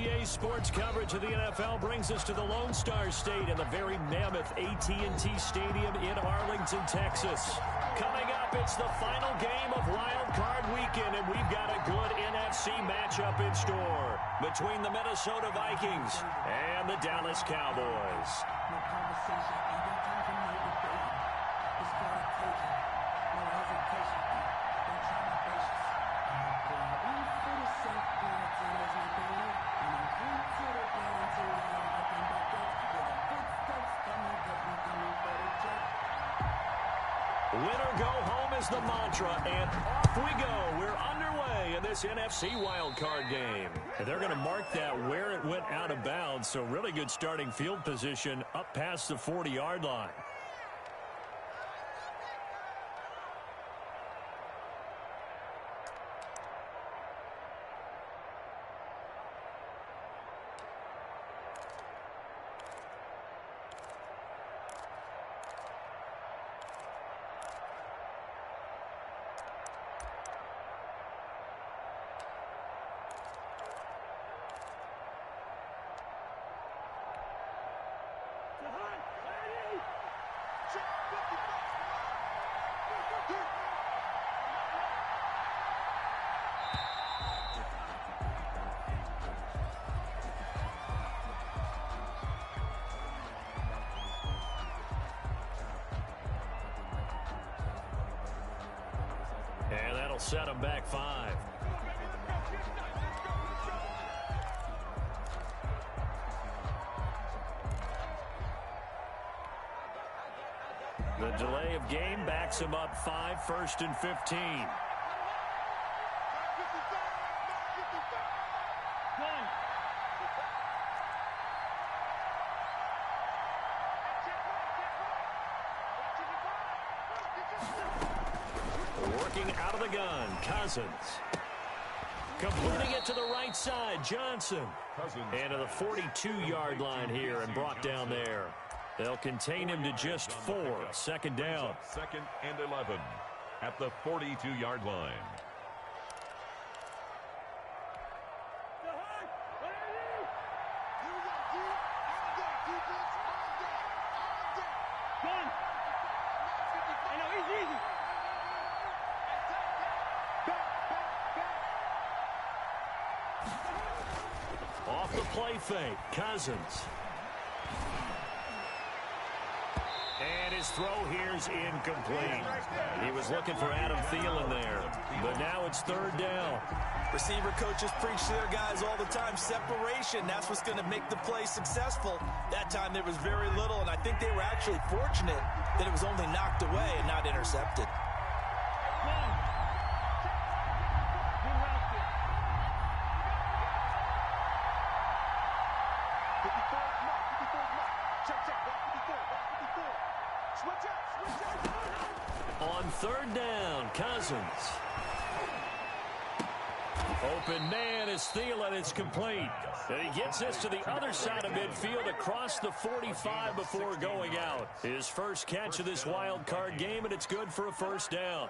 EA Sports coverage of the NFL brings us to the Lone Star State in the very mammoth AT&T Stadium in Arlington, Texas. Coming up, it's the final game of Wild Card Weekend, and we've got a good NFC matchup in store between the Minnesota Vikings and the Dallas Cowboys. Winner go home is the mantra, and off we go. We're underway in this NFC wildcard game. And they're going to mark that where it went out of bounds, so really good starting field position up past the 40-yard line. And that'll set them back 5. The delay of game backs him up 5, 1st and 15. Working out of the gun, Cousins. Completing it to the right side, Johnson. And to the 42-yard line here and brought down there. They'll contain him to just 4. 2nd down. 2nd and 11 at the 42-yard line. Off the play fake, Cousins. And his throw here's incomplete. He was looking for Adam Thielen there, but now it's 3rd down. Receiver coaches preach to their guys all the time. Separation, that's what's going to make the play successful. That time there was very little, and I think they were actually fortunate that it was only knocked away and not intercepted. On 3rd down, Cousins. Open man is Thielen. It's complete. And he gets this to the other side of midfield across the 45 before going out. His first catch of this wild card game, and it's good for a 1st down.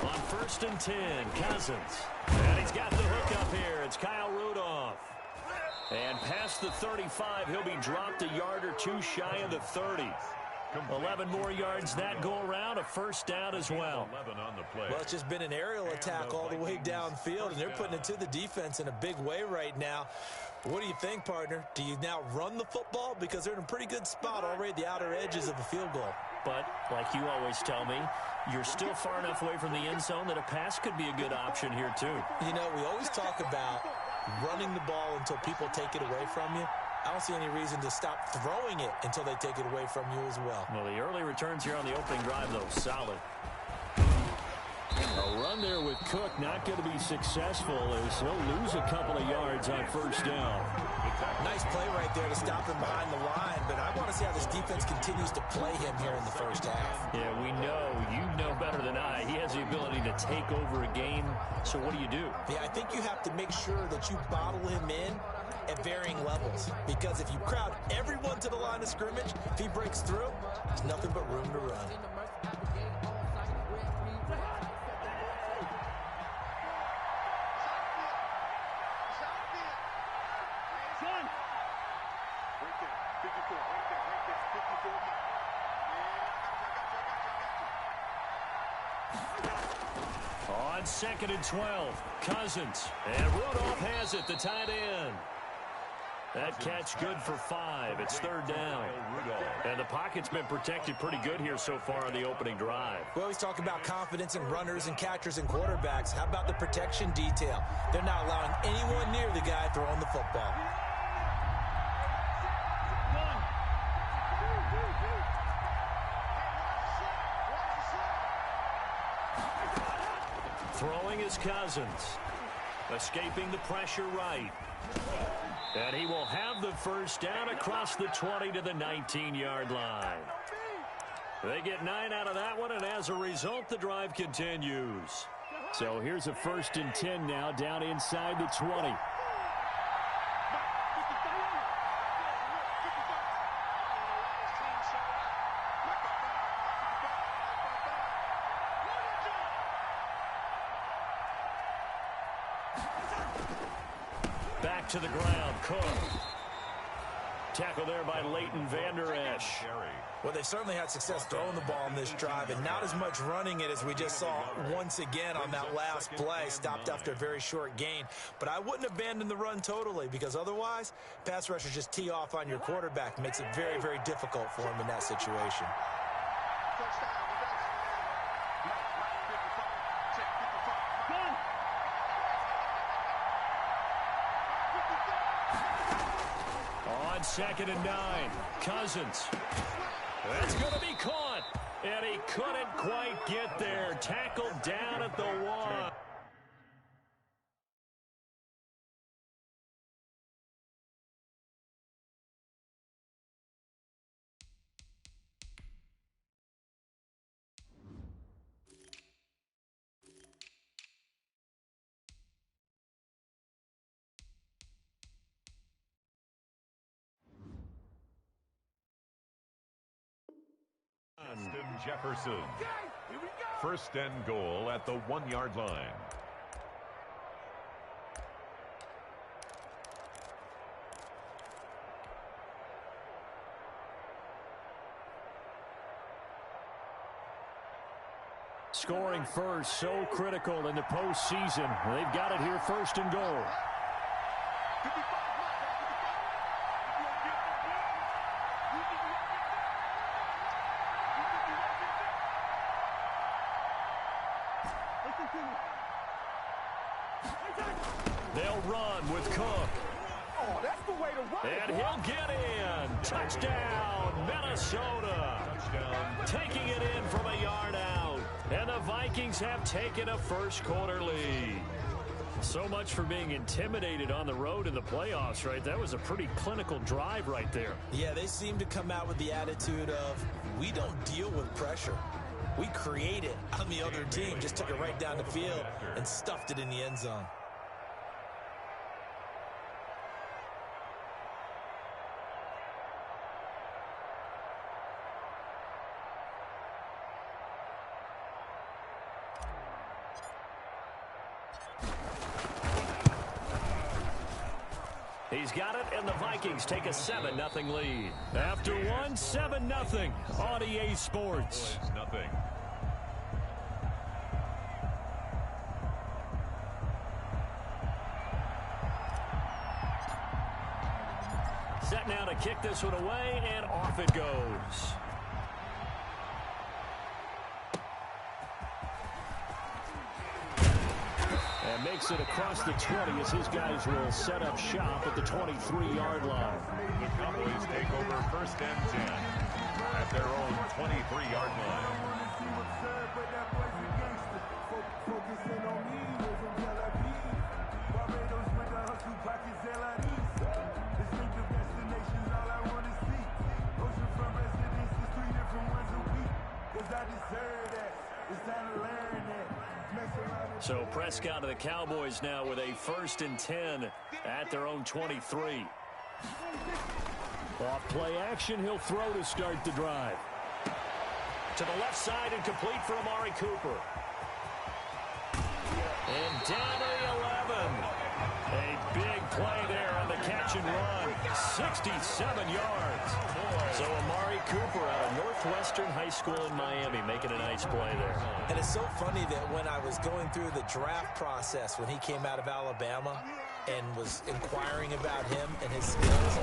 On 1st and 10, Cousins. And he's got the hook up here. It's Kyle Rudolph. And past the 35, he'll be dropped a yard or 2 shy of the 30. 11 more yards that go around, a 1st down as well. Well, it's just been an aerial attack all the way downfield, and they're putting it to the defense in a big way right now. What do you think, partner? Do you now run the football? Because they're in a pretty good spot already at the outer edges of the field goal. But, like you always tell me, you're still far enough away from the end zone that a pass could be a good option here, too. You know, we always talk about running the ball until people take it away from you. I don't see any reason to stop throwing it until they take it away from you as well. Well, the early returns here on the opening drive, though, solid. A run there with Cook not going to be successful as he'll lose a couple of yards on 1st down. Nice play right there to stop him behind the line, but I want to see how this defense continues to play him here in the 1st half. Yeah, we know. You know better than I. He has the ability to take over a game, so what do you do? Yeah, I think you have to make sure that you bottle him in at varying levels. Because if you crowd everyone to the line of scrimmage, if he breaks through, there's nothing but room to run. On 2nd and 12, Cousins. And Rudolph has it, the tight end. That catch good for 5. It's 3rd down. And the pocket's been protected pretty good here so far on the opening drive. We always talk about confidence in runners and catchers and quarterbacks. How about the protection detail? They're not allowing anyone near the guy throwing the football. Throwing is Cousins. Escaping the pressure right. And he will have the first down across the 20 to the 19-yard line. They get 9 out of that one, and as a result, the drive continues. So here's a 1st and 10 now, down inside the 20. Back to the ground, Cook. Tackle there by Leighton Vander Esch. Well, they certainly had success throwing the ball in this drive, and not as much running it as we just saw once again on that last play. Stopped after a very short gain. But I wouldn't abandon the run totally, because otherwise, pass rushers just tee off on your quarterback. Makes it very, very difficult for him in that situation. On 2nd and 9, Cousins. That's going to be caught. And he couldn't quite get there. Tackled down at the 1. Jefferson. 1st and goal at the 1-yard line. Scoring first, so critical in the postseason. They've got it here, 1st and goal. They'll run with Cook. Oh, that's the way to run. And he'll get in. Touchdown, Minnesota. Touchdown. Taking it in from a yard out. And the Vikings have taken a first-quarter lead. So much for being intimidated on the road in the playoffs, right? That was a pretty clinical drive right there. Yeah, they seem to come out with the attitude of, we don't deal with pressure. We create it on the other team. Just took it right down the field and stuffed it in the end zone. He's got it, and the Vikings take a 7-0 lead. After one, 7-0 on EA Sports. Nothing. Set now to kick this one away, and off it goes. And makes it across the 20 as his guys will set up shop at the 23-yard line. The Cowboys take over 1st and 10 at their own 23-yard line. So Prescott of the Cowboys now with a 1st and 10 at their own 23. Off play action, he'll throw to start the drive. To the left side and complete for Amari Cooper. And down to the 11. A big play there on the catch and run. 67 yards. So Amari Cooper out of Northwestern High School in Miami making a nice play there. And it's so funny that when I was going through the draft process when he came out of Alabama and was inquiring about him and his skills,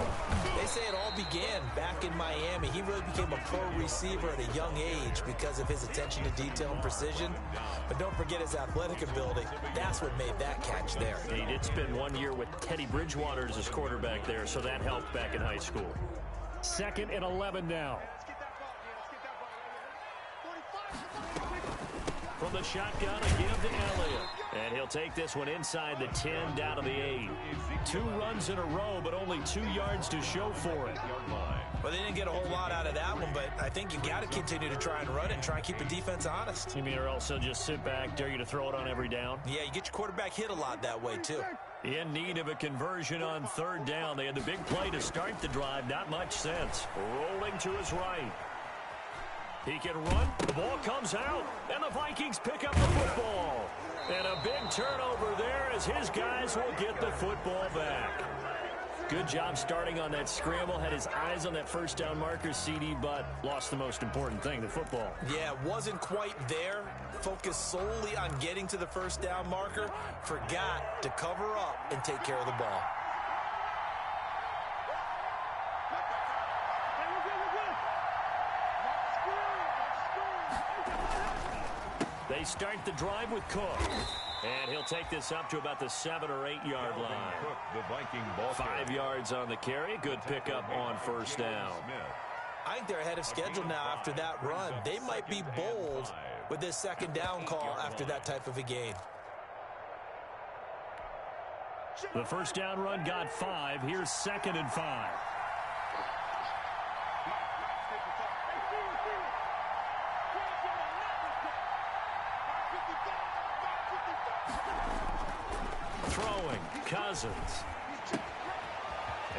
they say it all began back in Miami. He really became a pro receiver at a young age because of his attention to detail and precision. But don't forget his athletic ability. That's what made that catch there. He did spend 1 year with Teddy Bridgewater as his quarterback there, so that helped back in high school. 2nd and 11 now. From the shotgun, a give to Elliott. And he'll take this one inside the 10, down to the 8. 2 runs in a row, but only 2 yards to show for it. Well, they didn't get a whole lot out of that one, but I think you got to continue to try and run it and try and keep the defense honest. You mean or else they'll just sit back, dare you to throw it on every down? Yeah, you get your quarterback hit a lot that way, too. In need of a conversion on 3rd down. They had the big play to start the drive. Not much sense. Rolling to his right. He can run. The ball comes out, and the Vikings pick up the football. And a big turnover there as his guys will get the football back. Good job starting on that scramble. Had his eyes on that 1st down marker, CD, but lost the most important thing, the football. Yeah, wasn't quite there. Focused solely on getting to the 1st down marker. Forgot to cover up and take care of the ball. They start the drive with Cook. And he'll take this up to about the 7 or 8 yard line. Cook, the Viking ball 5 yards on the carry. Good pickup on 1st down. I think they're ahead of schedule now after that run. They might be bold with this 2nd down call after that type of a game. The 1st down run got 5. Here's 2nd and 5. Throwing, Cousins.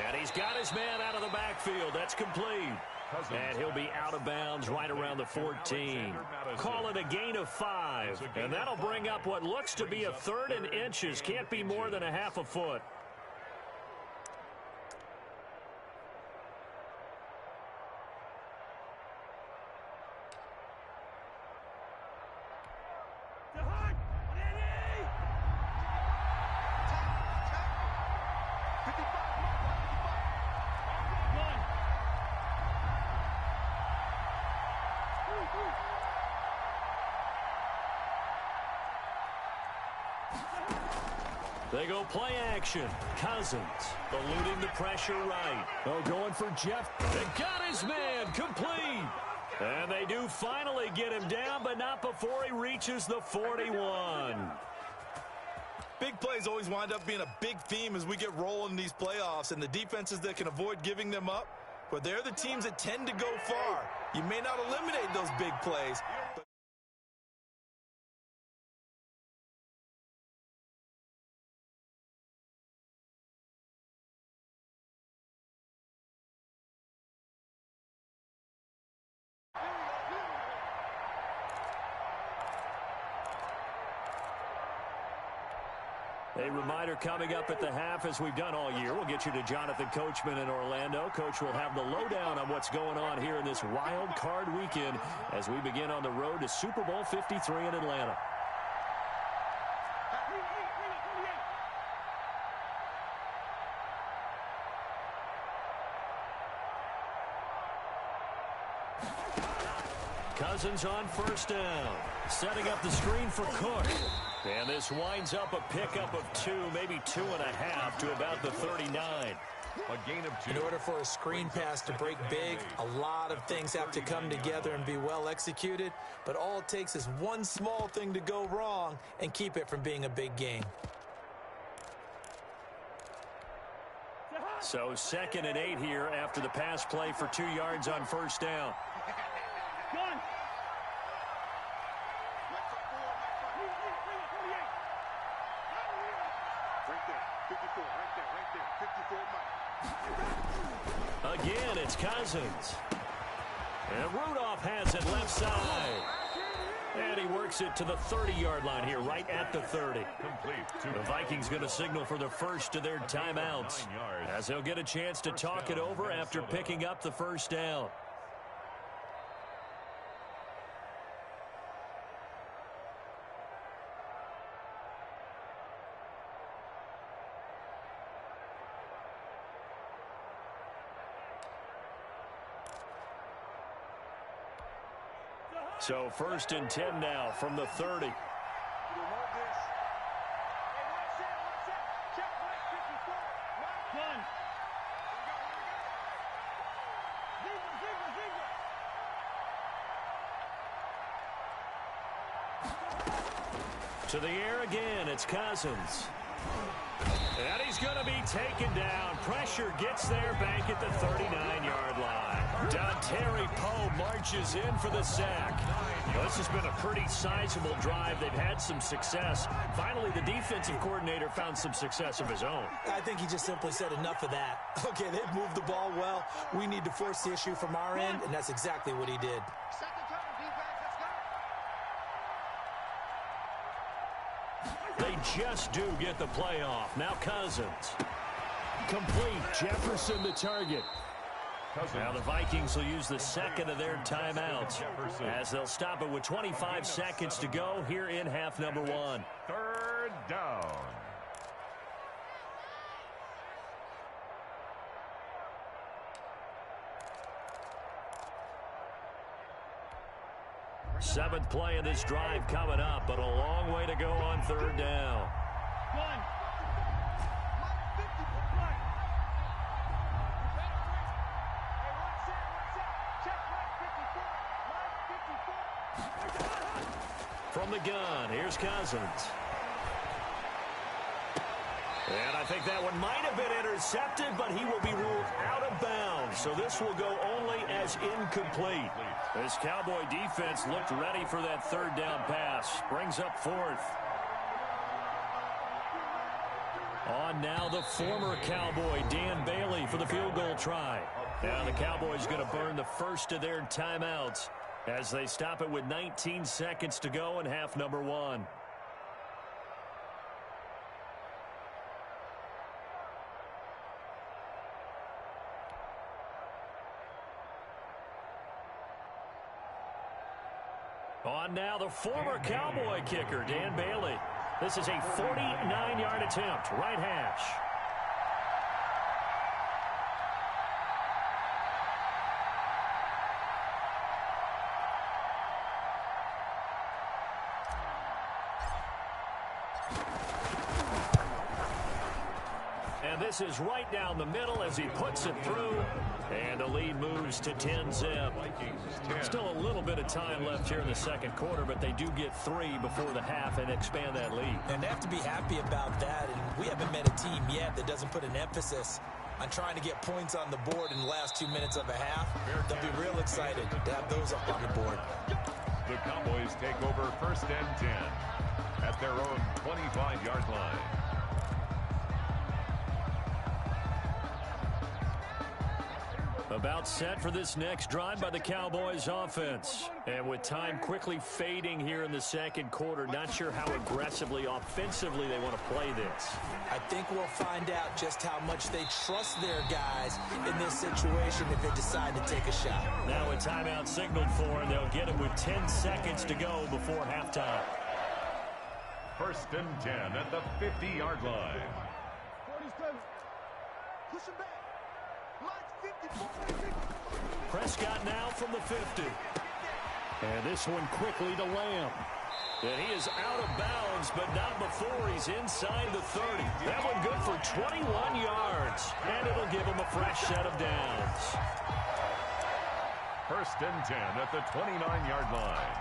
And he's got his man out of the backfield. That's complete. And he'll be out of bounds right around the 14. Call it a gain of 5. And that'll bring up what looks to be a 3rd and inches. Can't be more than a half a foot. They go play action. Cousins eluding the pressure right. Oh, going for Jeff. They got his man complete. And they do finally get him down, but not before he reaches the 41. Big plays always wind up being a big theme as we get rolling in these playoffs, and the defenses that can avoid giving them up, but they're the teams that tend to go far. You may not eliminate those big plays, but a reminder coming up at the half, as we've done all year. We'll get you to Jonathan Coachman in Orlando. Coach will have the lowdown on what's going on here in this wild card weekend as we begin on the road to Super Bowl 53 in Atlanta. Cousins on 1st down, setting up the screen for Cook. And this winds up a pickup of 2, maybe 2.5 to about the 39. A gain of 2. in order for a screen pass to break big, a lot of things have to come together and be well executed. But all it takes is one small thing to go wrong and keep it from being a big game. So 2nd and 8 here after the pass play for 2 yards on 1st down. again. It's Cousins. And Rudolph has it left side. And he works it to the 30-yard line here, right at the 30. The Vikings going to signal for the first of their timeouts, as they'll get a chance to talk it over after picking up the first down. So 1st and 10 now from the 30. To the air again, it's Cousins. And he's going to be taken down. Pressure gets there back at the 39-yard line. Dontari Poe marches in for the sack. This has been a pretty sizable drive. They've had some success. Finally, the defensive coordinator found some success of his own. I think he just simply said enough of that. Okay, they've moved the ball well. We need to force the issue from our end, and that's exactly what he did. They just do get the playoff. Now Cousins. Complete. Jefferson the target. Now the Vikings will use the second of their timeouts as they'll stop it with 25 seconds to go here in half number 1. 3rd down. Seventh play of this drive coming up, but a long way to go on 3rd down. From the gun, here's Cousins. And I think that one might have been intercepted, but he will be ruled out of bounds. So this will go only as incomplete. This Cowboy defense looked ready for that 3rd down pass. Brings up 4th. On now the former Cowboy, Dan Bailey, for the field goal try. Now the Cowboys going to burn the first of their timeouts as they stop it with 19 seconds to go in half number 1. On now the former Cowboy kicker, Dan Bailey. This is a 49-yard attempt, right hash. And this is right down the middle as he puts it through. And the lead moves to 10-zip. Still a little bit of time left here in the second quarter, but they do get 3 before the half and expand that lead. And they have to be happy about that. And we haven't met a team yet that doesn't put an emphasis on trying to get points on the board in the last 2 minutes of a half. They'll be real excited to have those up on the board. The Cowboys take over 1st and 10 at their own 25-yard line. About set for this next drive by the Cowboys offense. And with time quickly fading here in the second quarter, not sure how aggressively, offensively they want to play this. I think we'll find out just how much they trust their guys in this situation if they decide to take a shot. Now a timeout signaled for, and they'll get it with 10 seconds to go before halftime. 1st and 10 at the 50-yard line. 47. Push him back. Prescott now from the 50. And this one quickly to Lamb. And he is out of bounds, but not before he's inside the 30. That one good for 21 yards. And it'll give him a fresh set of downs. 1st and 10 at the 29-yard line.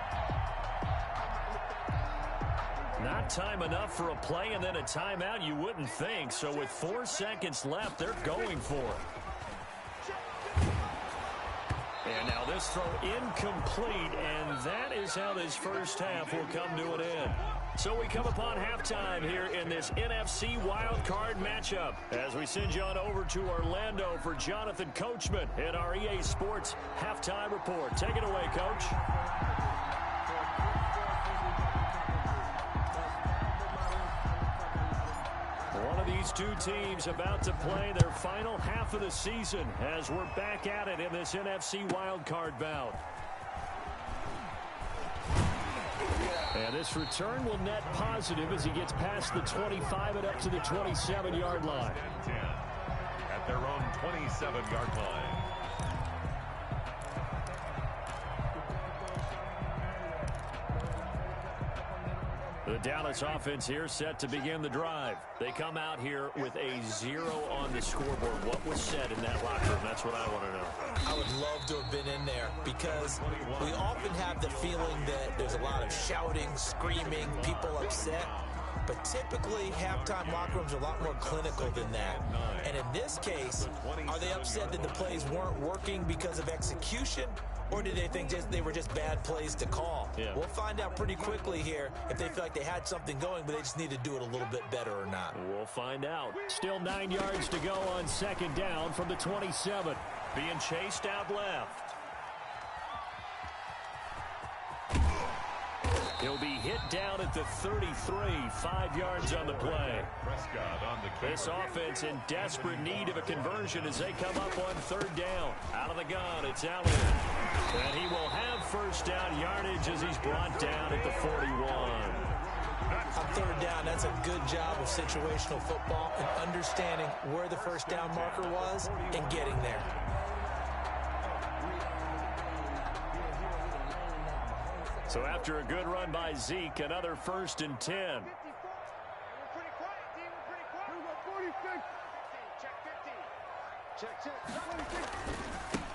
Not time enough for a play and then a timeout, you wouldn't think. So with 4 seconds left, they're going for it. And now this throw incomplete, and that is how this first half will come to an end. So we come upon halftime here in this NFC wildcard matchup as we send you on over to Orlando for Jonathan Coachman in our EA Sports halftime report. Take it away, Coach. One of these two teams about to play their final half of the season as we're back at it in this NFC wildcard bout. And this return will net positive as he gets past the 25 and up to the 27-yard line. 10 at their own 27-yard line. The Dallas offense here set to begin the drive. They come out here with a 0 on the scoreboard. What was said in that locker room? That's what I want to know. I would love to have been in there because we often have the feeling that there's a lot of shouting, screaming, people upset. But typically, halftime locker rooms are a lot more clinical than that. And in this case, are they upset that the plays weren't working because of execution? Or did they think they were just bad plays to call? Yeah. We'll find out pretty quickly here if they feel like they had something going, but they just need to do it a little bit better or not. We'll find out. Still 9 yards to go on second down from the 27. Being chased out left. He'll be hit down at the 33, 5 yards on the play. This offense in desperate need of a conversion as they come up on third down. Out of the gun, it's Elliott. And he will have first down yardage as he's brought down at the 41. On third down, that's a good job of situational football and understanding where the first down marker was and getting there. So after a good run by Zeke, another 1st and 10.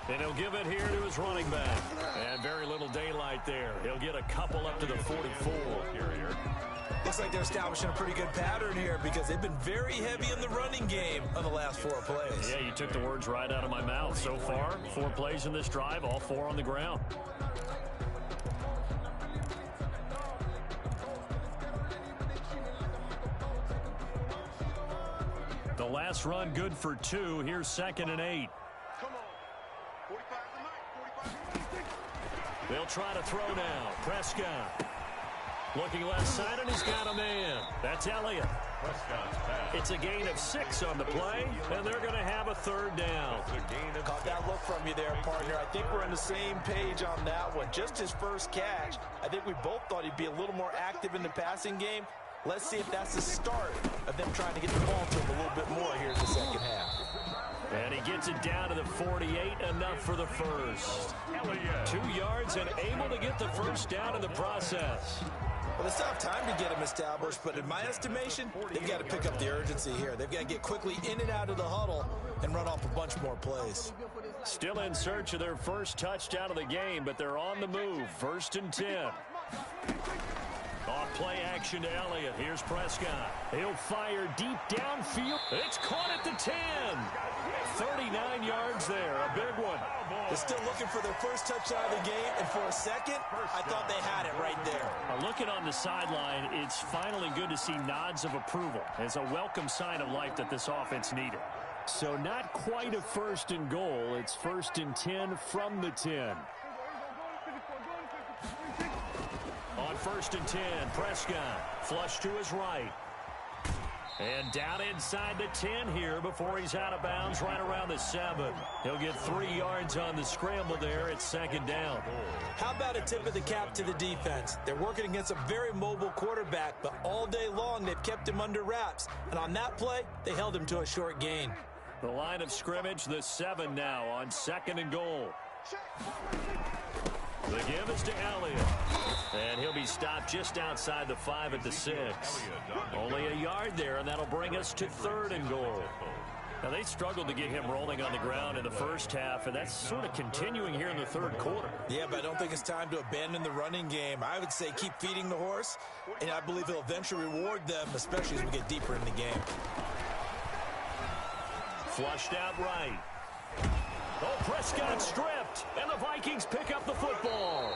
And he'll give it here to his running back. And very little daylight there. He'll get a couple up to the 44. Looks like they're establishing a pretty good pattern here because they've been very heavy in the running game on the last 4 plays. Yeah, you took the words right out of my mouth. So far, 4 plays in this drive, all 4 on the ground. The last run good for 2. Here's 2nd and 8. Come on. 45 to Mike. 45. They'll try to throw now. Prescott. Looking left side, and he's got a man. That's Elliott. It's a gain of 6 on the play, and they're going to have a third down. Caught that look from you there, partner. I think we're on the same page on that one. Just his first catch. I think we both thought he'd be a little more active in the passing game. Let's see if that's the start of them trying to get the ball to him a little bit more here in the second half. And he gets it down to the 48, enough for the first. 2 yards and able to get the first down in the process. Well, they still have time to get him established, but in my estimation, they've got to pick up the urgency here. They've got to get quickly in and out of the huddle and run off a bunch more plays. Still in search of their first touchdown of the game, but they're on the move. 1st and 10. Off play action to Elliott. Here's Prescott. He'll fire deep downfield. It's caught at the 10. 39 yards there. A big one. They're still looking for their first touchdown of the game, and for a second, I thought they had it right there. Looking on the sideline, it's finally good to see nods of approval. It's a welcome sign of life that this offense needed. So not quite a 1st and goal. It's 1st and 10 from the 10. On 1st and 10, Prescott flush to his right. And down inside the 10 here before he's out of bounds right around the 7. He'll get 3 yards on the scramble there at 2nd down. How about a tip of the cap to the defense? They're working against a very mobile quarterback, but all day long they've kept him under wraps. And on that play, they held him to a short gain. The line of scrimmage, the 7 now on 2nd and goal. The give is to Elliott. And he'll be stopped just outside the 5 at the 6. Only a yard there, and that'll bring us to 3rd and goal. Now, they struggled to get him rolling on the ground in the first half, and that's sort of continuing here in the 3rd quarter. Yeah, but I don't think it's time to abandon the running game. I would say keep feeding the horse, and I believe he'll eventually reward them, especially as we get deeper in the game. Flushed out right. Oh, Prescott stripped, and the Vikings pick up the football.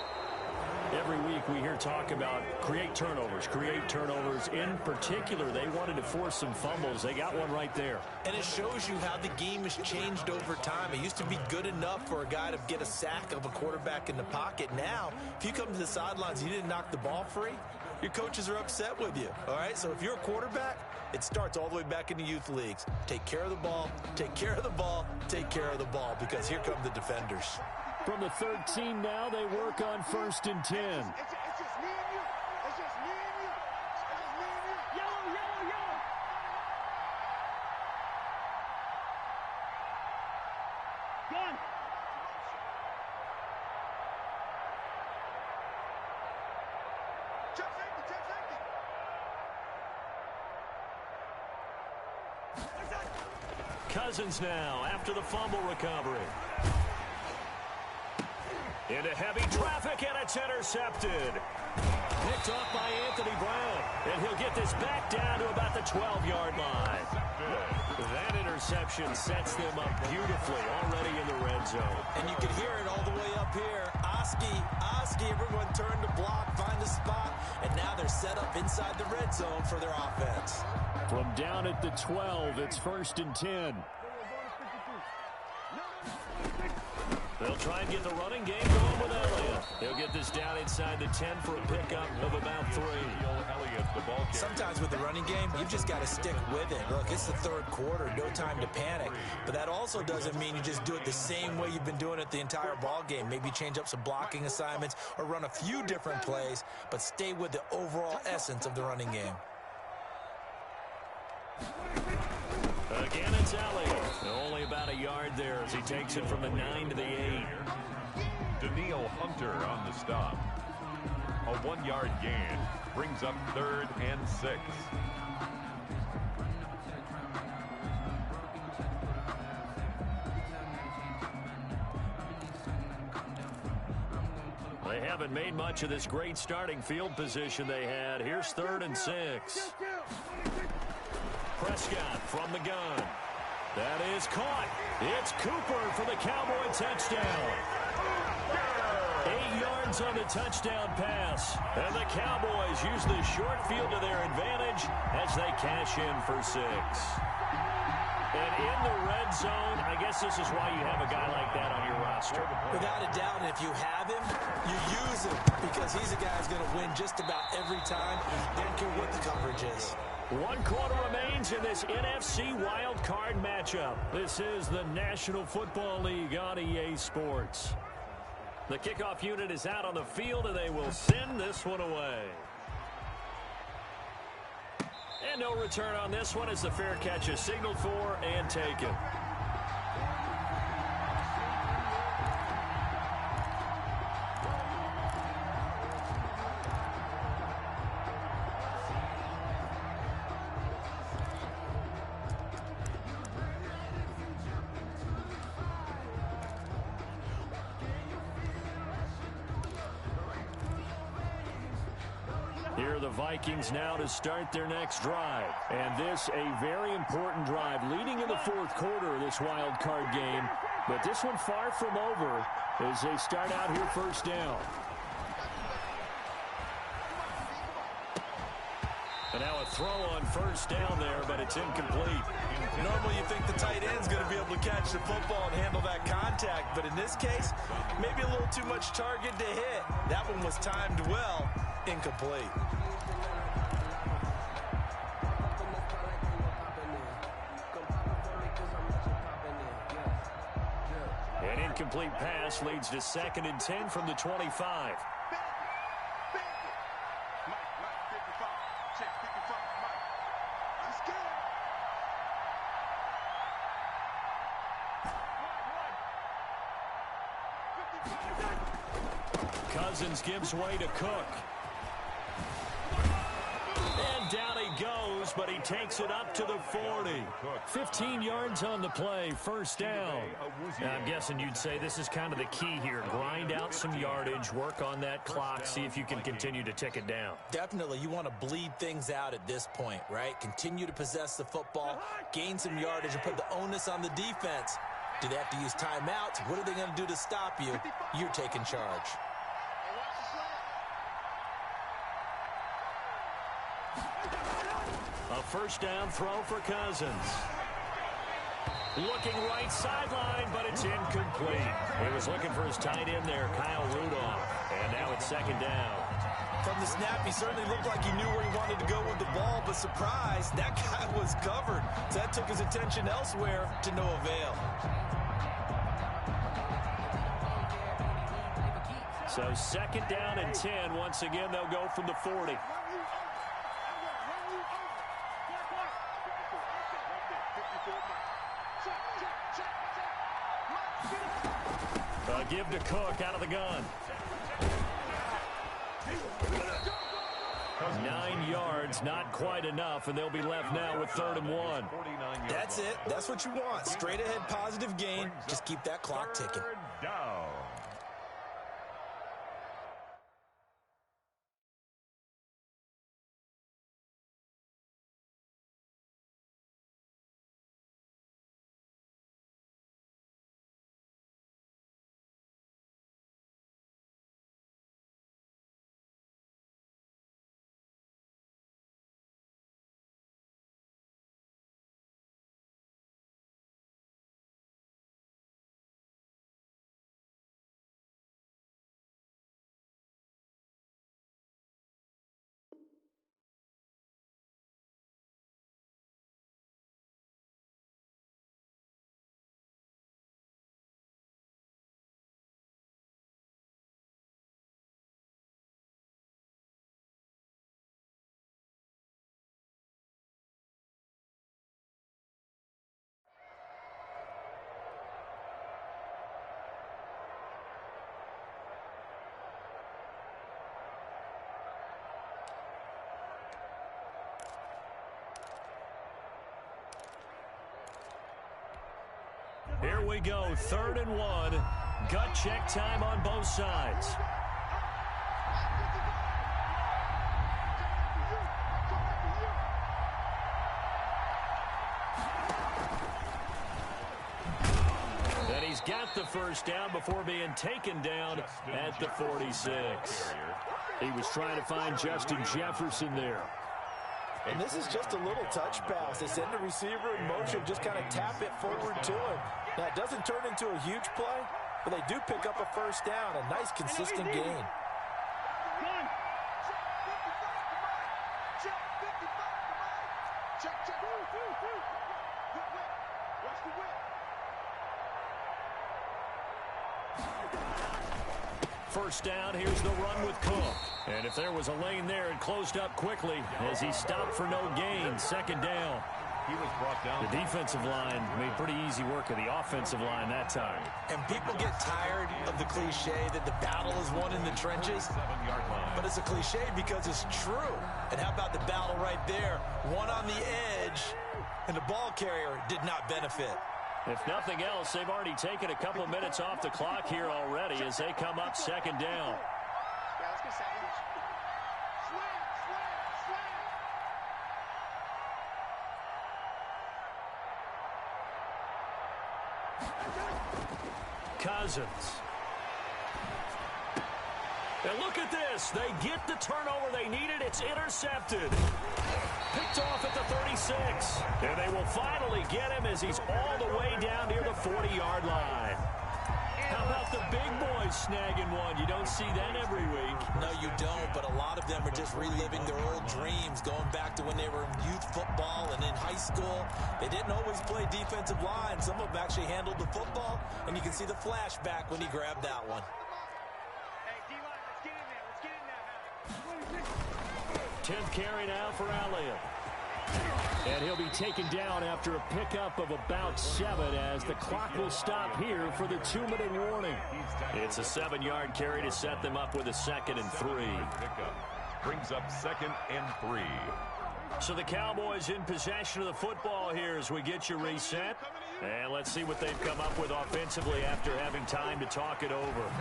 Every week week we hear talk about create turnovers. In particular, they wanted to force some fumbles. They got one right there. And it shows you how the game has changed over time. It used to be good enough for a guy to get a sack of a quarterback in the pocket. Now, if you come to the sidelines and you didn't knock the ball free, your coaches are upset with you, all right? So if you're a quarterback, it starts all the way back in the youth leagues. Take care of the ball, take care of the ball, take care of the ball, because here come the defenders. From the 13 now, they work on 1st and 10. It's just me and you. It's just me and you. It's just me and you. Yellow, yellow, yellow. Gun. Check safety, check safety. Cousins now after the fumble recovery. Into heavy traffic, and it's intercepted. Picked off by Anthony Brown. And he'll get this back down to about the 12-yard line. That interception sets them up beautifully already in the red zone. And you can hear it all the way up here. Oski, everyone turned to block, find a spot, and now they're set up inside the red zone for their offense. From down at the 12, it's 1st and 10. They'll try and get the running game going with Elliott. They'll get this down inside the 10 for a pickup of about 3. Sometimes with the running game, you've just got to stick with it. Look, it's the 3rd quarter, no time to panic. But that also doesn't mean you just do it the same way you've been doing it the entire ball game. Maybe change up some blocking assignments or run a few different plays, but stay with the overall essence of the running game. Again, it's Elliott. Only about a yard there as he takes it from the 9 to the 8. Daniil Hunter on the stop. A 1-yard gain brings up 3rd and 6. They haven't made much of this great starting field position they had. Here's 3rd and 6. Prescott from the gun. That is caught. It's Cooper for the Cowboy touchdown. 8 yards on the touchdown pass. And the Cowboys use the short field to their advantage as they cash in for 6. And in the red zone, I guess this is why you have a guy like that on your roster. Without a doubt, and if you have him, you use him, because he's a guy who's going to win just about every time. They don't care what the coverage is. 1 quarter remains in this NFC wild card matchup. This is the National Football League on EA Sports. The kickoff unit is out on the field, and they will send this one away. And no return on this one as the fair catch is signaled for and taken. Here are the Vikings now to start their next drive. And this a very important drive leading in the 4th quarter of this wild card game. But this one far from over as they start out here 1st down. And now a throw on 1st down there, but it's incomplete. Normally you think the tight end's going to be able to catch the football and handle that contact. But in this case, maybe a little too much target to hit. That one was timed well. Incomplete. An incomplete pass leads to 2nd and 10 from the 25. Cousins gives way to Cook. And down he goes, but he takes it up to the 40. 15 yards on the play, 1st down. Now, I'm guessing you'd say this is kind of the key here. Grind out some yardage, work on that clock, see if you can continue to tick it down. Definitely, you want to bleed things out at this point, right? Continue to possess the football, gain some yardage, and put the onus on the defense. Do they have to use timeouts? What are they going to do to stop you? You're taking charge. first down throw for Cousins. Looking right sideline, but it's incomplete. He was looking for his tight end there, Kyle Rudolph. And now it's second down. From the snap, he certainly looked like he knew where he wanted to go with the ball, but surprise, that guy was covered. So that took his attention elsewhere to no avail. So second down and 10. Once again, they'll go from the 40. Give to Cook out of the gun. 9 yards, not quite enough, and they'll be left now with 3rd and 1. That's it. That's what you want. Straight ahead positive gain. Just keep that clock ticking. Down. Here we go, 3rd and 1. Gut check time on both sides. And he's got the first down before being taken down at the 46. He was trying to find Justin Jefferson there. And this is just a little touch pass. They send the receiver in motion, just kind of tap it forward to him. Now, it doesn't turn into a huge play, but they do pick up a first down, a nice, consistent gain. First down, here's the run with Cook. And if there was a lane there, it closed up quickly as he stopped for no gain. Second down. He was brought down. The defensive line made pretty easy work of the offensive line that time. And people get tired of the cliche that the battle is won in the trenches. But it's a cliche because it's true. And how about the battle right there? One on the edge, and the ball carrier did not benefit. If nothing else, they've already taken a couple minutes off the clock here already as they come up second down. Cousins. And look at this. They get the turnover they needed. It's intercepted. Picked off at the 36. And they will finally get him as he's all the way down near the 40-yard line. How about the big boys snagging one? You don't see that every week. No, you don't, but a lot of them are just reliving their old dreams, going back to when they were in youth football and in high school. They didn't always play defensive line. Some of them actually handled the football, and you can see the flashback when he grabbed that one. 10th carry now for Elliott. And he'll be taken down after a pickup of about 7 as the clock will stop here for the 2-minute warning. It's a 7-yard carry to set them up with a 2nd and 3. Brings up 2nd and 3. So the Cowboys in possession of the football here as we get you reset. And let's see what they've come up with offensively after having time to talk it over.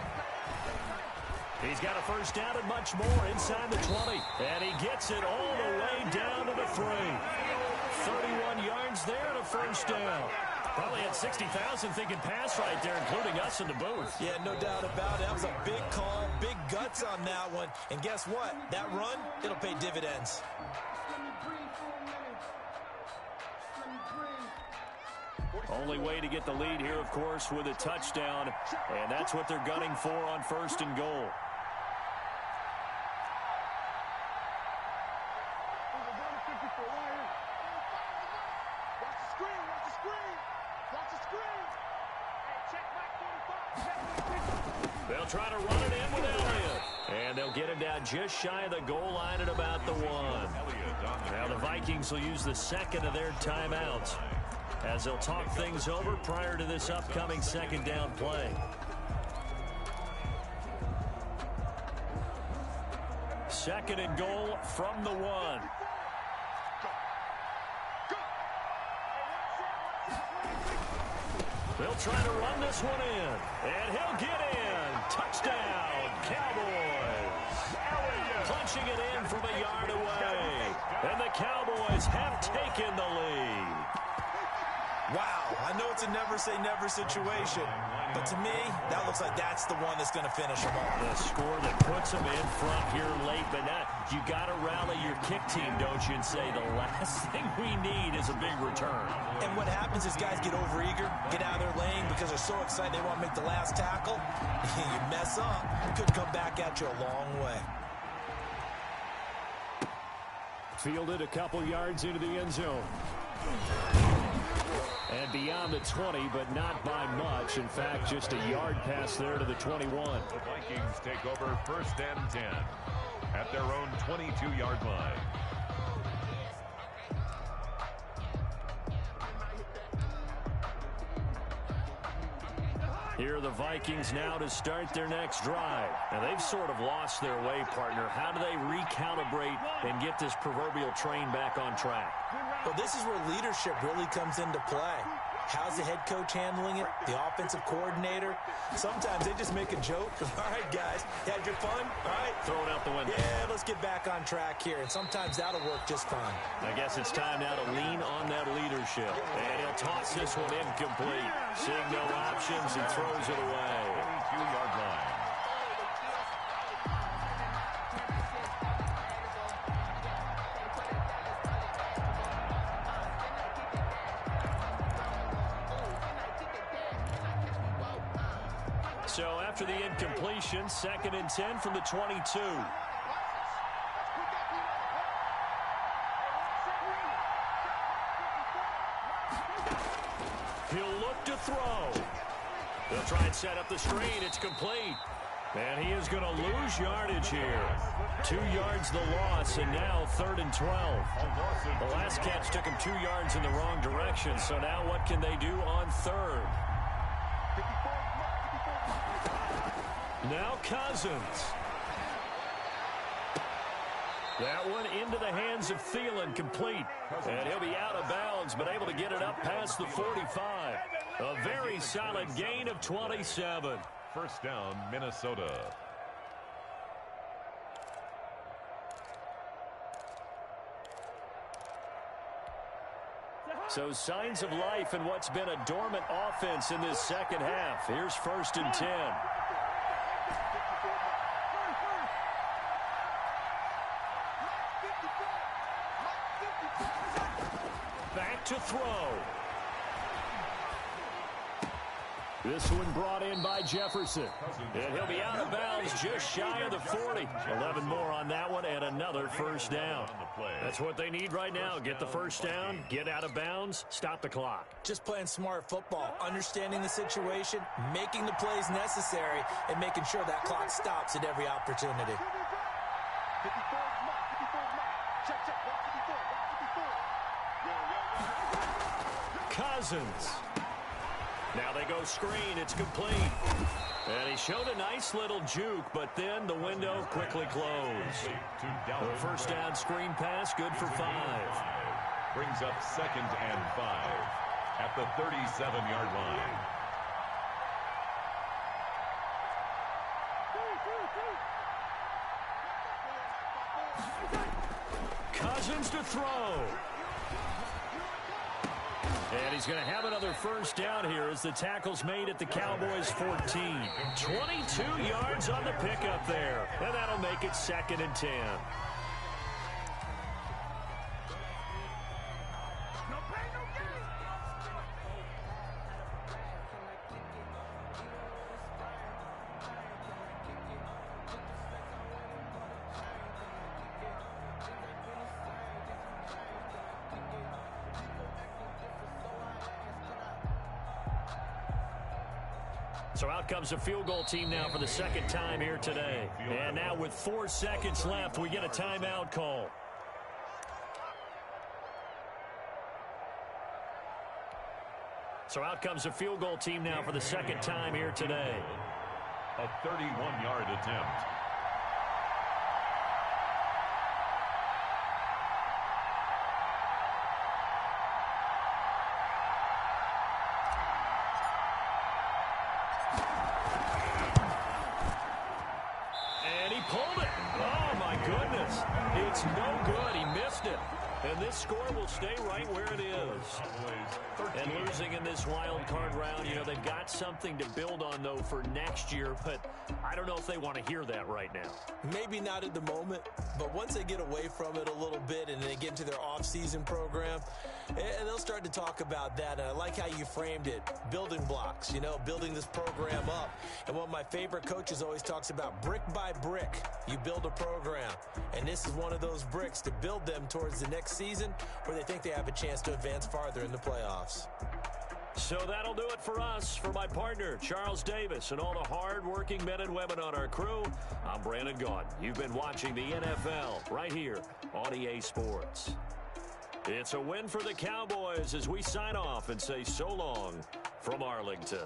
He's got a first down and much more inside the 20. And he gets it all the way down to the 3. 31 yards there and a first down. Probably had 60,000 thinking pass right there, including us in the booth. Yeah, no doubt about it. That was a big call, big guts on that one. And guess what? That run, it'll pay dividends. Only way to get the lead here, of course, with a touchdown, and that's what they're gunning for on 1st and goal. They'll try to run it in with Elliott. And they'll get him down just shy of the goal line at about the 1. Now the Vikings will use the second of their timeouts as they'll talk things over prior to this upcoming 2nd down play. Second and goal from the 1. They'll try to run this one in, and he'll get in. Touchdown, Cowboys. Punching it in from a yard away, and the Cowboys have taken the lead. Wow, I know it's a never-say-never situation, but to me, that looks like that's the one that's going to finish them off. The score that puts them in front here late, but now you got to rally your kick team, don't you, and say the last thing we need is a big return. And what happens is guys get overeager, get out of their lane because they're so excited they want to make the last tackle. You mess up, it could come back at you a long way. Fielded a couple yards into the end zone. And beyond the 20, but not by much. In fact, just a yard pass there to the 21. The Vikings take over 1st and 10 at their own 22-yard line. Here are the Vikings now to start their next drive. Now, they've sort of lost their way, partner. How do they recalibrate and get this proverbial train back on track? Well, this is where leadership really comes into play. How's the head coach handling it? The offensive coordinator? Sometimes they just make a joke. All right, guys, you had your fun? All right. Throw it out the window. Yeah, let's get back on track here. And sometimes that'll work just fine. I guess it's time now to lean on that leadership. And he'll toss this one incomplete. Seeing no options, he throws it away. 22-yard line. So after the incompletion, 2nd and 10 from the 22. He'll look to throw. They'll try and set up the screen. It's complete. And he is going to lose yardage here. 2 yards the loss, and now 3rd and 12. The last catch took him 2 yards in the wrong direction, so now what can they do on 3rd? Now Cousins. That one into the hands of Thielen, complete. And he'll be out of bounds, but able to get it up past the 45. A very solid gain of 27. 1st down, Minnesota. So signs of life in what's been a dormant offense in this 2nd half. Here's 1st and 10. Back to throw. This one brought in by Jefferson. And he'll be out of bounds just shy of the 40. 11 more on that one and another 1st down. That's what they need right now. Get the 1st down, get out of bounds, stop the clock. Just playing smart football, understanding the situation, making the plays necessary, and making sure that clock stops at every opportunity. Cousins. Now they go screen. It's complete. And he showed a nice little juke, but then the window quickly closed. The 1st down screen pass, good for 5. Brings up 2nd and 5 at the 37-yard line. Cousins to throw. And he's going to have another 1st down here as the tackle's made at the Cowboys' 14. 22 yards on the pickup there. And that'll make it 2nd and 10. So out comes a field goal team now for the second time here today. And now with 4 seconds left, we get a timeout call. So out comes a field goal team now for the second time here today. A 31-yard attempt. And he pulled it. Oh, my goodness. It's no good. He missed it. And this score will stay right where it is. And losing in this wild card round, you know, they've got something to build on, though, for next year. But I don't know if they want to hear that right now. Maybe not at the moment, but once they get away from it a little bit and they get into their off-season program, and they'll start to talk about that. And I like how you framed it, building blocks, you know, building this program up. And one of my favorite coaches always talks about brick by brick, you build a program. And this is one of those bricks to build them towards the next season where they think they have a chance to advance farther in the playoffs. So that'll do it for us. For my partner, Charles Davis, and all the hard-working men and women on our crew, I'm Brandon Gaudin. You've been watching the NFL right here on EA Sports. It's a win for the Cowboys as we sign off and say so long from Arlington.